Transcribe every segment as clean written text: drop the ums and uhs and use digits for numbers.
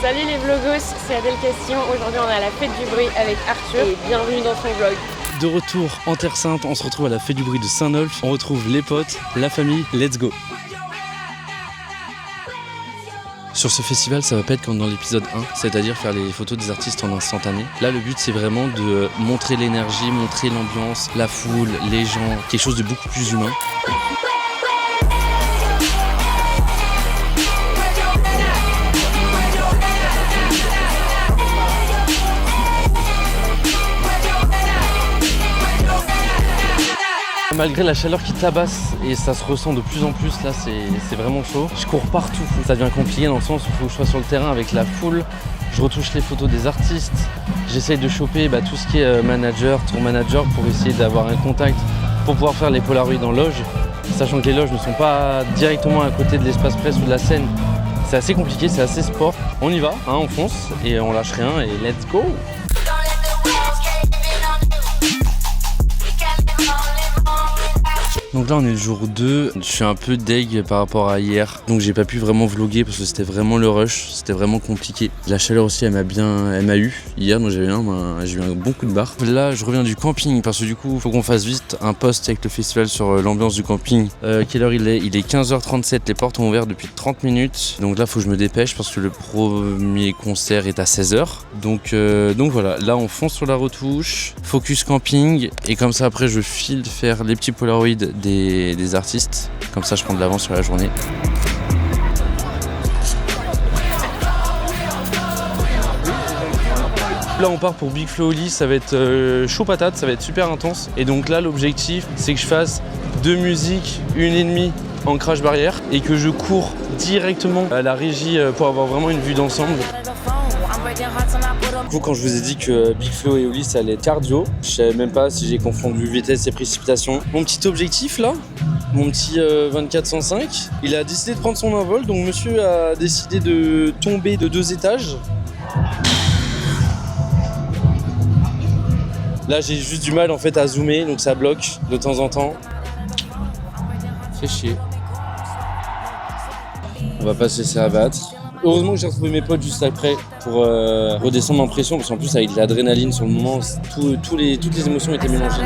Salut les vlogos, c'est Adèle Castillon. Aujourd'hui on est à la fête du bruit avec Arthur et bienvenue dans son vlog. De retour en Terre Sainte, on se retrouve à la fête du bruit de Saint-Nolff. On retrouve les potes, la famille, let's go. Sur ce festival, ça va pas être comme dans l'épisode 1, c'est-à-dire faire les photos des artistes en instantané. Là, le but, c'est vraiment de montrer l'énergie, montrer l'ambiance, la foule, les gens, quelque chose de beaucoup plus humain. Malgré la chaleur qui tabasse et ça se ressent de plus en plus, là c'est vraiment chaud. Je cours partout, ça devient compliqué dans le sens où il faut que je sois sur le terrain avec la foule. Je retouche les photos des artistes, j'essaye de choper tout ce qui est manager, tour manager pour essayer d'avoir un contact pour pouvoir faire les polaroids en loge. Sachant que les loges ne sont pas directement à côté de l'espace presse ou de la scène. C'est assez compliqué, c'est assez sport. On y va, on fonce et on lâche rien et let's go! Donc là on est le jour 2, je suis un peu deg par rapport à hier, donc j'ai pas pu vraiment vlogger parce que c'était vraiment le rush, c'était vraiment compliqué. La chaleur aussi elle m'a eu hier, donc j'ai eu un bon coup de barre. Là je reviens du camping parce que du coup il faut qu'on fasse vite un post avec le festival sur l'ambiance du camping. Quelle heure il est? Il est 15h37, les portes ont ouvert depuis 30 minutes, donc là faut que je me dépêche parce que le premier concert est à 16h. Donc voilà, là on fonce sur la retouche, focus camping et comme ça après je file faire les petits polaroids des artistes, comme ça je prends de l'avance sur la journée. Là on part pour Big Flow Oli, ça va être chaud patate, ça va être super intense. Et donc là l'objectif c'est que je fasse 2 musiques, 1,5 en crash barrière et que je cours directement à la régie pour avoir vraiment une vue d'ensemble. Du coup, quand je vous ai dit que Big Flow et Oli ça allait être cardio, je savais même pas si j'ai confondu vitesse et précipitation. Mon petit objectif là, mon petit 2405, il a décidé de prendre son envol, donc monsieur a décidé de tomber de 2 étages. Là j'ai juste du mal en fait à zoomer, donc ça bloque de temps en temps. C'est chier. On va pas se laisser abattre. Heureusement que j'ai retrouvé mes potes juste après pour redescendre en pression parce qu'en plus avec de l'adrénaline sur le moment, toutes les émotions étaient mélangées.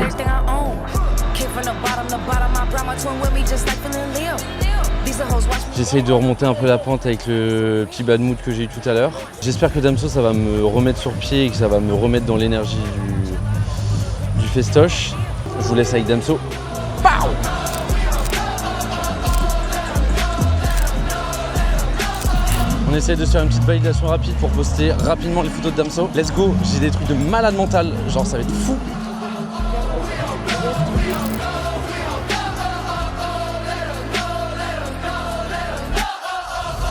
J'essaye de remonter un peu la pente avec le petit bad mood que j'ai eu tout à l'heure. J'espère que Damso ça va me remettre sur pied et que ça va me remettre dans l'énergie du festoche. Je vous laisse avec Damso. Pow! On essaie de se faire une petite validation rapide pour poster rapidement les photos de Damso. Let's go, j'ai des trucs de malade mental, genre ça va être fou.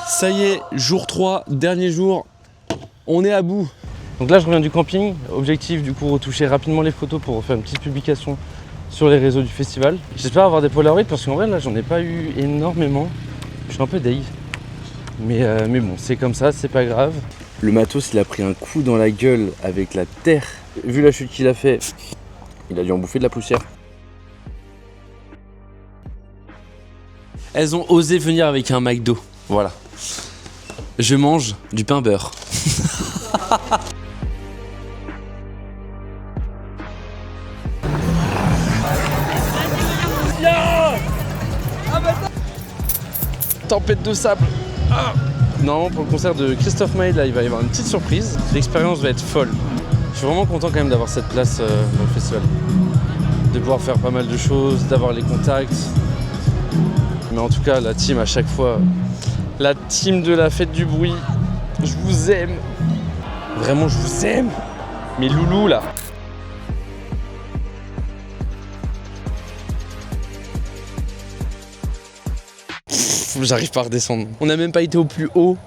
Ça y est, jour 3, dernier jour, on est à bout. Donc là je reviens du camping, objectif du coup retoucher rapidement les photos pour faire une petite publication sur les réseaux du festival. J'espère avoir des polaroids parce qu'en vrai là j'en ai pas eu énormément, je suis un peu deg. Mais bon, c'est comme ça, c'est pas grave. Le matos, il a pris un coup dans la gueule avec la terre. Vu la chute qu'il a fait, il a dû en bouffer de la poussière. Elles ont osé venir avec un McDo. Voilà. Je mange du pain beurre. Tempête de sable. Non, pour le concert de Christophe Maé, là, il va y avoir une petite surprise. L'expérience va être folle. Je suis vraiment content quand même d'avoir cette place dans le festival. De pouvoir faire pas mal de choses, d'avoir les contacts. Mais en tout cas, la team à chaque fois, la team de la fête du bruit, je vous aime. Vraiment, je vous aime. Mes loulous, là. J'arrive pas à redescendre. On n'a même pas été au plus haut.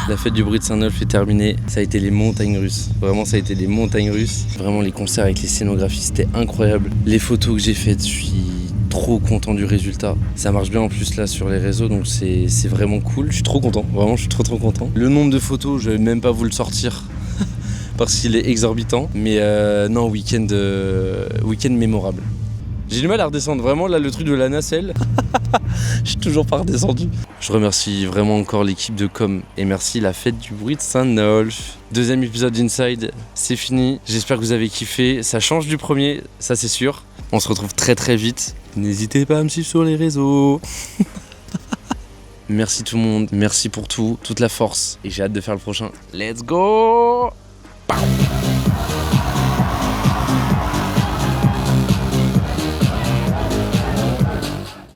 La fête du bruit de Saint-Nolff est terminée. Ça a été les montagnes russes. Vraiment, ça a été les montagnes russes. Vraiment, les concerts avec les scénographies, c'était incroyable. Les photos que j'ai faites, je suis trop content du résultat. Ça marche bien en plus là sur les réseaux, donc c'est vraiment cool. Je suis trop content. Vraiment, je suis trop content. Le nombre de photos, je vais même pas vous le sortir. parce qu'il est exorbitant. Mais non, week-end mémorable. J'ai du mal à redescendre, vraiment là le truc de la nacelle, je suis toujours pas redescendu. Je remercie vraiment encore l'équipe de com et merci la fête du bruit de Saint-Nolf. Deuxième épisode d'Inside, c'est fini. J'espère que vous avez kiffé, ça change du premier, ça c'est sûr. On se retrouve très très vite. N'hésitez pas à me suivre sur les réseaux. Merci tout le monde, merci pour tout, toute la force. Et j'ai hâte de faire le prochain. Let's go!